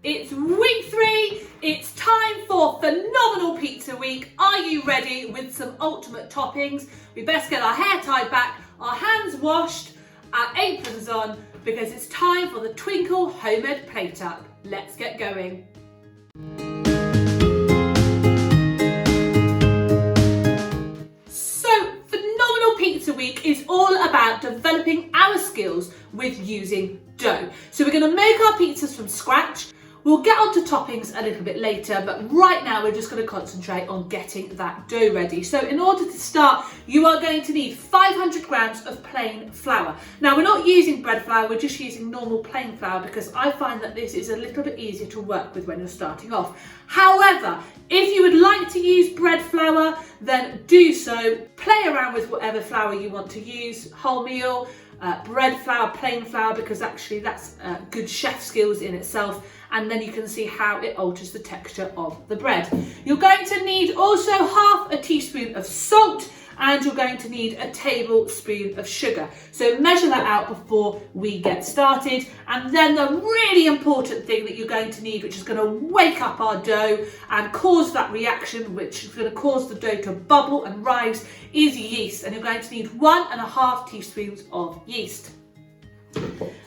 It's week 3, it's time for phenomenal pizza week. Are you ready with some ultimate toppings? We best get our hair tied back, our hands washed, our aprons on, because it's time for the Twinkl homemade plate up. Let's get going. So, phenomenal pizza week is all about developing our skills with using dough. So we're going to make our pizzas from scratch. We'll get on to toppings a little bit later, but right now we're just going to concentrate on getting that dough ready. So in order to start, you are going to need 500 grams of plain flour. Now we're not using bread flour, we're just using normal plain flour because I find that this is a little bit easier to work with when you're starting off. However, if you would like to use bread flour, then do so. Play around with whatever flour you want to use, wholemeal, bread flour, plain flour, because actually that's good chef skills in itself, and then you can see how it alters the texture of the bread. You're going to need also half a teaspoon of salt, and you're going to need a tablespoon of sugar. So measure that out before we get started. And then the really important thing that you're going to need, which is going to wake up our dough and cause that reaction, which is going to cause the dough to bubble and rise, is yeast. And you're going to need 1.5 teaspoons of yeast.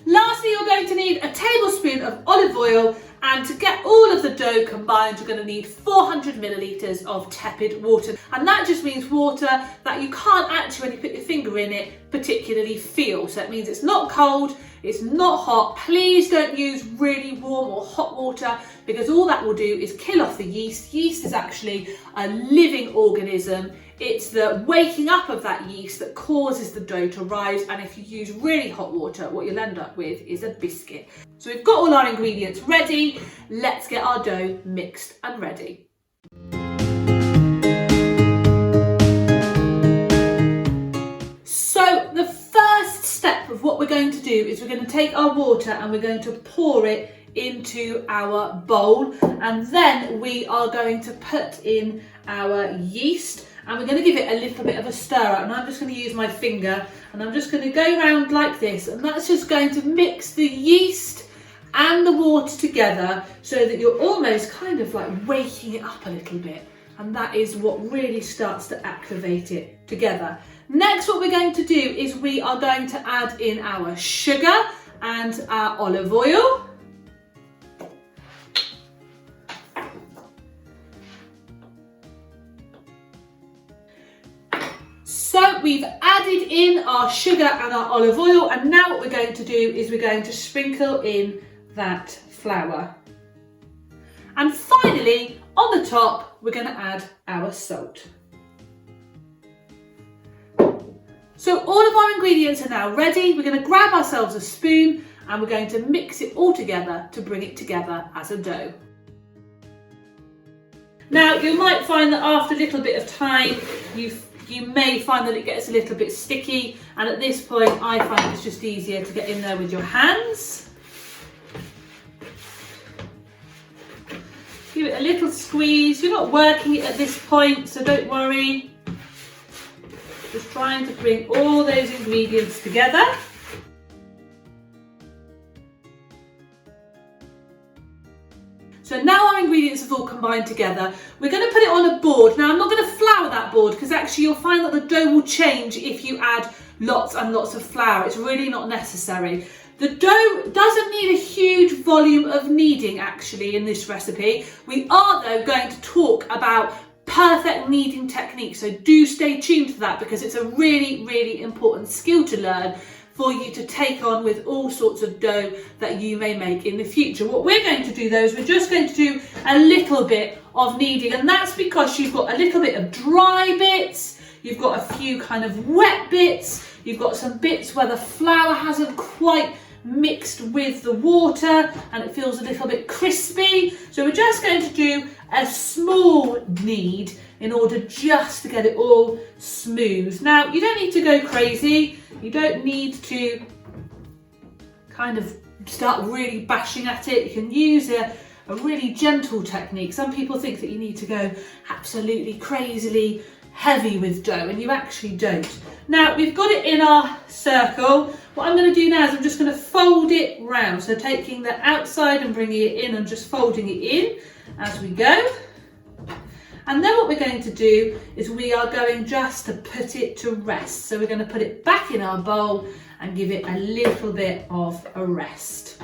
Lastly, you're going to need a tablespoon of olive oil, and to get all of the dough combined, you're going to need 400 millilitres of tepid water. And that just means water that you can't actually, when you put your finger in it, particularly feel. So it means it's not cold, it's not hot. Please don't use really warm or hot water, because all that will do is kill off the yeast. Yeast is actually a living organism. It's the waking up of that yeast that causes the dough to rise, and if you use really hot water, what you'll end up with is a biscuit. So we've got all our ingredients ready. Let's get our dough mixed and ready. So the first step of what we're going to do is we're going to take our water and we're going to pour it into our bowl, and then we are going to put in our yeast. And we're going to give it a little bit of a stir out, and I'm just going to use my finger and I'm just going to go around like this, and that's just going to mix the yeast and the water together so that you're almost kind of like waking it up a little bit, and that is what really starts to activate it together. Next, what we're going to do is we are going to add in our sugar and our olive oil. So we've added in our sugar and our olive oil, and now what we're going to do is we're going to sprinkle in that flour. And finally, on the top, we're going to add our salt. So all of our ingredients are now ready. We're going to grab ourselves a spoon and we're going to mix it all together to bring it together as a dough. Now, you might find that after a little bit of time, you may find that it gets a little bit sticky, and at this point I find it's just easier to get in there with your hands. Give it a little squeeze. You're not working it at this point, so don't worry. Just trying to bring all those ingredients together. So now our ingredients have all combined together. We're going to put it on a board. Now I'm not going to flour that board, because actually you'll find that the dough will change if you add lots and lots of flour. It's really not necessary. The dough doesn't need a huge volume of kneading actually in this recipe. We are though going to talk about perfect kneading technique, so do stay tuned to that, because it's a really, really important skill to learn for you to take on with all sorts of dough that you may make in the future. What we're going to do though is we're just going to do a little bit of kneading, and that's because you've got a little bit of dry bits, you've got a few kind of wet bits, you've got some bits where the flour hasn't quite mixed with the water and it feels a little bit crispy. So we're just going to do a small knead in order just to get it all smooth. Now, you don't need to go crazy. You don't need to kind of start really bashing at it. You can use a really gentle technique. Some people think that you need to go absolutely crazily heavy with dough, and you actually don't. Now we've got it in our circle. What I'm going to do now is I'm just going to fold it round. So taking the outside and bringing it in and just folding it in as we go. And then what we're going to do is we are going just to put it to rest. So we're going to put it back in our bowl and give it a little bit of a rest.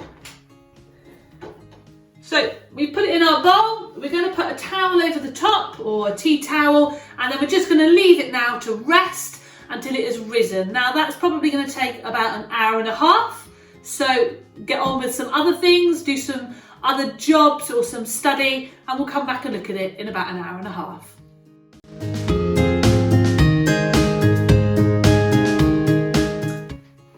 So we put it in our bowl, we're going to put a towel over the top or a tea towel, and then we're just going to leave it now to rest until it has risen. Now that's probably going to take about an hour and a half. So get on with some other things, do some other jobs or some study, and we'll come back and look at it in about an hour and a half.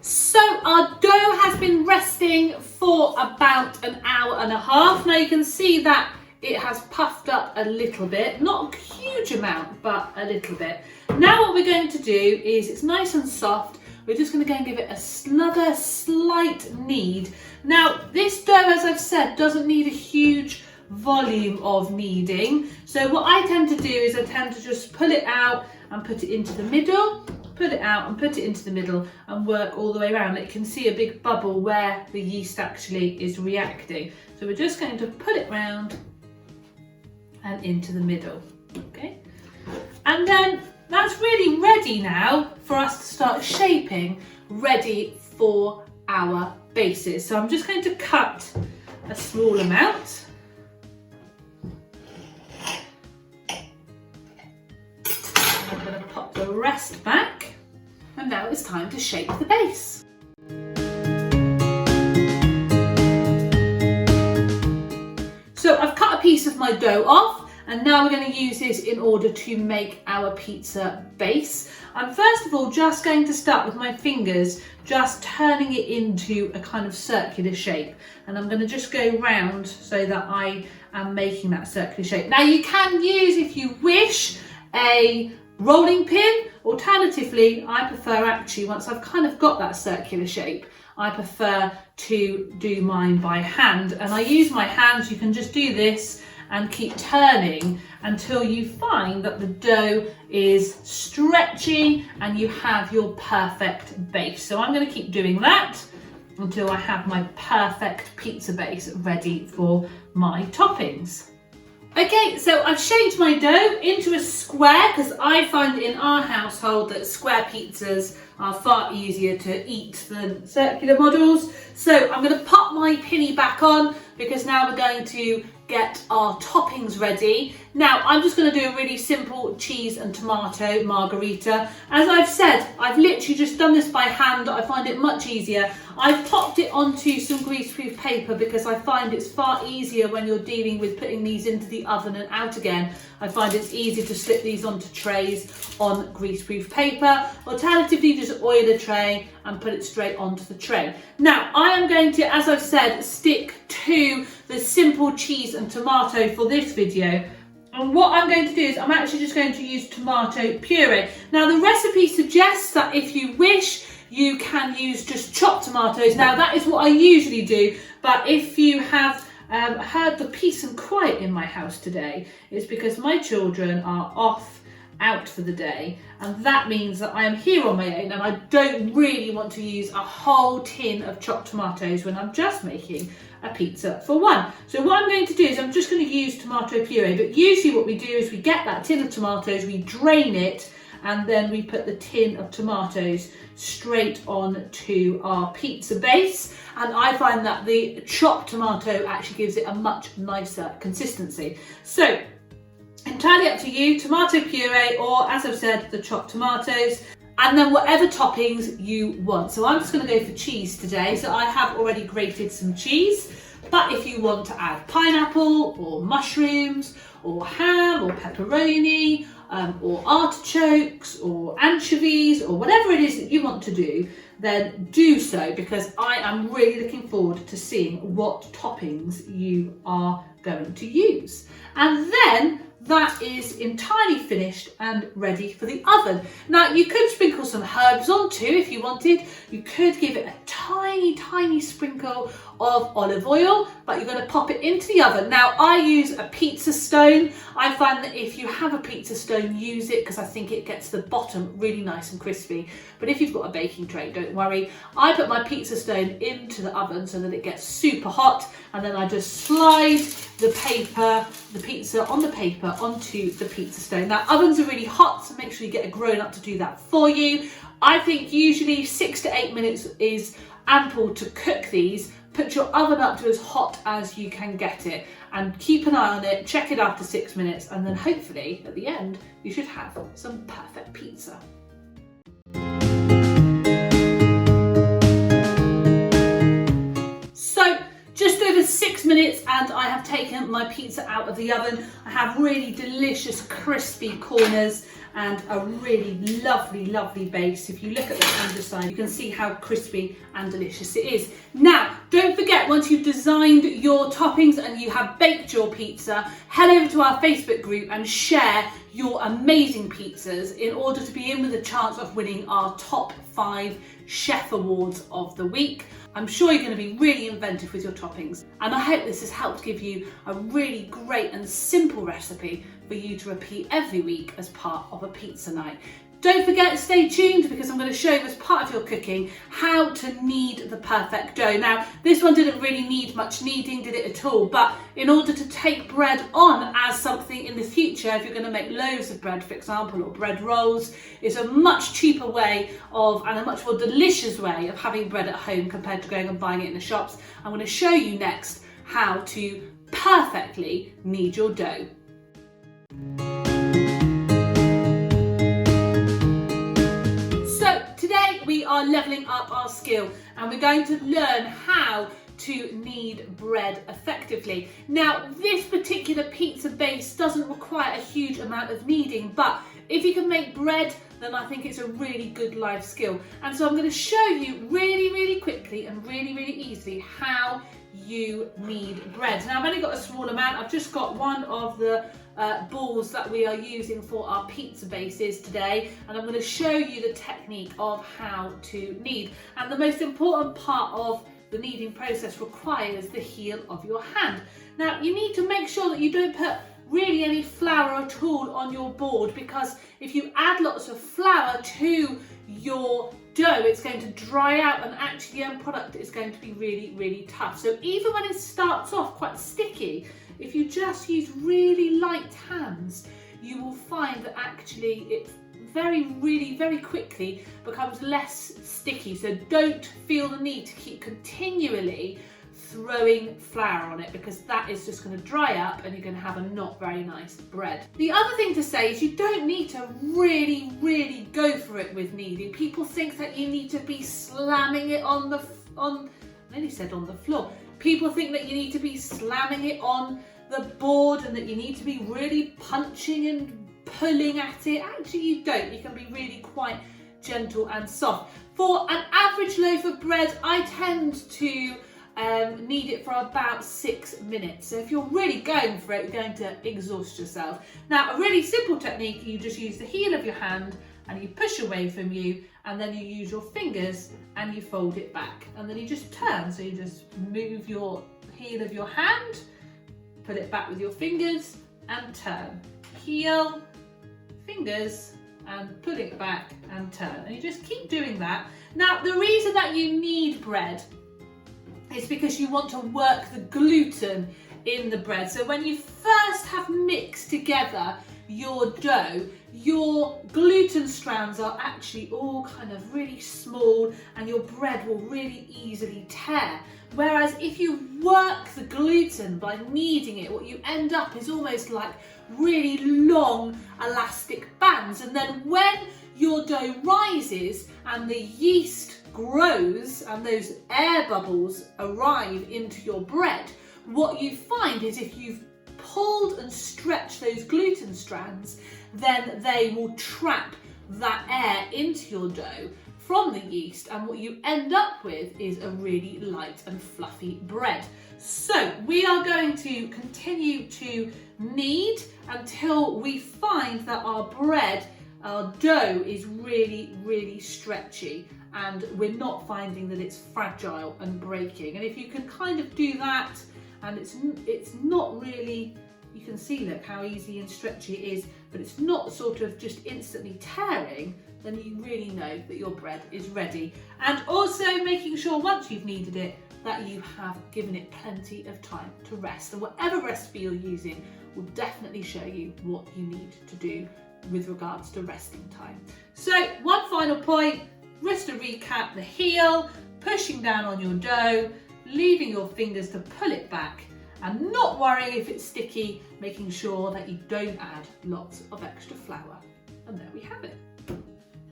So our dough has been resting for about an hour and a half. Now you can see that it has puffed up a little bit, not a huge amount, but a little bit. Now what we're going to do is, it's nice and soft, we're just going to go and give it another slight knead. Now this dough, as I've said, doesn't need a huge volume of kneading. So what I tend to do is I tend to just pull it out and put it into the middle, put it out and put it into the middle and work all the way around. You can see a big bubble where the yeast actually is reacting. So we're just going to put it round and into the middle, okay? And then that's really ready now for us to start shaping, ready for our bases. So I'm just going to cut a small amount. I'm going to pop the rest back, and now it's time to shape the base. So I've cut a piece of my dough off, and now we're going to use this in order to make our pizza base. I'm first of all just going to start with my fingers, just turning it into a kind of circular shape. And I'm going to just go round so that I am making that circular shape. Now you can use, if you wish, a rolling pin. Alternatively, I prefer actually, once I've kind of got that circular shape, I prefer to do mine by hand. And I use my hands. You can just do this and keep turning until you find that the dough is stretchy and you have your perfect base. So I'm going to keep doing that until I have my perfect pizza base ready for my toppings. Okay, so I've shaped my dough into a square because I find in our household that square pizzas are far easier to eat than circular models. So I'm going to pop my pinny back on because now we're going to get our toppings ready. Now I'm just going to do a really simple cheese and tomato margarita. As I've said, I've literally just done this by hand. I find it much easier. I've popped it onto some greaseproof paper because I find it's far easier when you're dealing with putting these into the oven and out again. I find it's easier to slip these onto trays on greaseproof paper. Alternatively, just oil a tray and put it straight onto the tray. Now I am going to, as I've said, stick to the simple cheese and tomato for this video. And what I'm going to do is I'm actually just going to use tomato puree. Now the recipe suggests that if you wish, you can use just chopped tomatoes. Now that is what I usually do, but if you have heard the peace and quiet in my house today, it's because my children are off out for the day, and that means that I am here on my own and I don't really want to use a whole tin of chopped tomatoes when I'm just making a pizza for one. So what I'm going to do is I'm just going to use tomato puree, but usually what we do is we get that tin of tomatoes, we drain it, and then we put the tin of tomatoes straight on to our pizza base. And I find that the chopped tomato actually gives it a much nicer consistency. So entirely up to you, tomato puree, or as I've said, the chopped tomatoes, and then whatever toppings you want. So I'm just going to go for cheese today. So I have already grated some cheese, but if you want to add pineapple or mushrooms or ham or pepperoni or artichokes or anchovies or whatever it is that you want to do, then do so, because I am really looking forward to seeing what toppings you are going to use. And then that is entirely finished and ready for the oven. Now you could sprinkle some herbs on too if you wanted. You could give it a tiny sprinkle of olive oil, but you're going to pop it into the oven. Now I use a pizza stone. I find that if you have a pizza stone, use it because I think it gets the bottom really nice and crispy. But if you've got a baking tray, don't worry. I put my pizza stone into the oven so that it gets super hot, and then I just slide the pizza on the paper onto the pizza stone. Now ovens are really hot, so make sure you get a grown up to do that for you. I think usually 6 to 8 minutes is ample to cook these. Put your oven up to as hot as you can get it and keep an eye on it, check it after 6 minutes, and then hopefully at the end you should have some perfect pizza. So just over 6 minutes and I have taken my pizza out of the oven. I have really delicious crispy corners and a really lovely base. If you look at the underside, you can see how crispy and delicious it is. Now, don't forget, once you've designed your toppings and you have baked your pizza, head over to our Facebook group and share your amazing pizzas in order to be in with a chance of winning our top 5 chef awards of the week. I'm sure you're going to be really inventive with your toppings, and I hope this has helped give you a really great and simple recipe for you to repeat every week as part of a pizza night. Don't forget to stay tuned because I'm going to show you as part of your cooking how to knead the perfect dough. Now, this one didn't really need much kneading, did it at all? But in order to take bread on as something in the future, if you're going to make loaves of bread, for example, or bread rolls, it's a much cheaper way of, and a much more delicious way of having bread at home compared to going and buying it in the shops. I'm going to show you next how to perfectly knead your dough. We are leveling up our skill and we're going to learn how to knead bread effectively. Now, this particular pizza base doesn't require a huge amount of kneading, but if you can make bread, then I think it's a really good life skill. And so I'm going to show you really quickly and really easily how you knead bread. Now, I've only got a small amount. I've just got one of the balls that we are using for our pizza bases today, and I'm going to show you the technique of how to knead. And the most important part of the kneading process requires the heel of your hand. Now, you need to make sure that you don't put really any flour at all on your board, because if you add lots of flour to your dough, it's going to dry out and actually the end product is going to be really tough. So even when it starts off quite sticky, if you just use really light hands, you will find that actually it very quickly becomes less sticky. So don't feel the need to keep continually throwing flour on it, because that is just going to dry up and you're going to have a not very nice bread. The other thing to say is you don't need to really go for it with kneading. People think that you need to be slamming it on the floor. People think that you need to be slamming it on the board and that you need to be really punching and pulling at it. Actually, you don't. You can be really quite gentle and soft. For an average loaf of bread, I tend to knead it for about 6 minutes. So if you're really going for it, you're going to exhaust yourself. Now, a really simple technique, you just use the heel of your hand and you push away from you, and then you use your fingers and you fold it back, and then you just turn. So you just move your heel of your hand, put it back with your fingers and turn. Heel, fingers, and put it back and turn. And you just keep doing that. Now, the reason that you knead bread is because you want to work the gluten in the bread. So when you first have mixed together your dough, your gluten strands are actually all kind of really small and your bread will really easily tear. Whereas if you work the gluten by kneading it, what you end up is almost like really long elastic bands. And then when your dough rises and the yeast grows and those air bubbles arrive into your bread, what you find is if you've pulled and stretched those gluten strands, then they will trap that air into your dough from the yeast, and what you end up with is a really light and fluffy bread. So we are going to continue to knead until we find that our bread, our dough is really, really stretchy and we're not finding that it's fragile and breaking. And if you can kind of do that and it's not really, you can see, look how easy and stretchy it is, but it's not sort of just instantly tearing, then you really know that your bread is ready. And also making sure once you've kneaded it that you have given it plenty of time to rest. And whatever recipe you're using will definitely show you what you need to do with regards to resting time. So one final point, just to recap, the heel, pushing down on your dough, leaving your fingers to pull it back, and not worrying if it's sticky, making sure that you don't add lots of extra flour. And there we have it.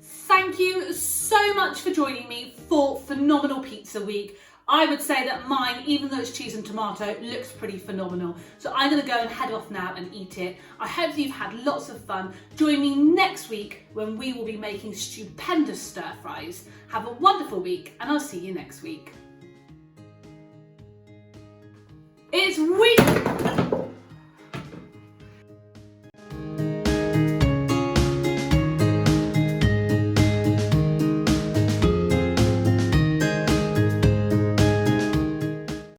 Thank you so much for joining me for Phenomenal Pizza Week. I would say that mine, even though it's cheese and tomato, looks pretty phenomenal. So I'm going to go and head off now and eat it. I hope that you've had lots of fun. Join me next week when we will be making stupendous stir fries. Have a wonderful week and I'll see you next week. It's week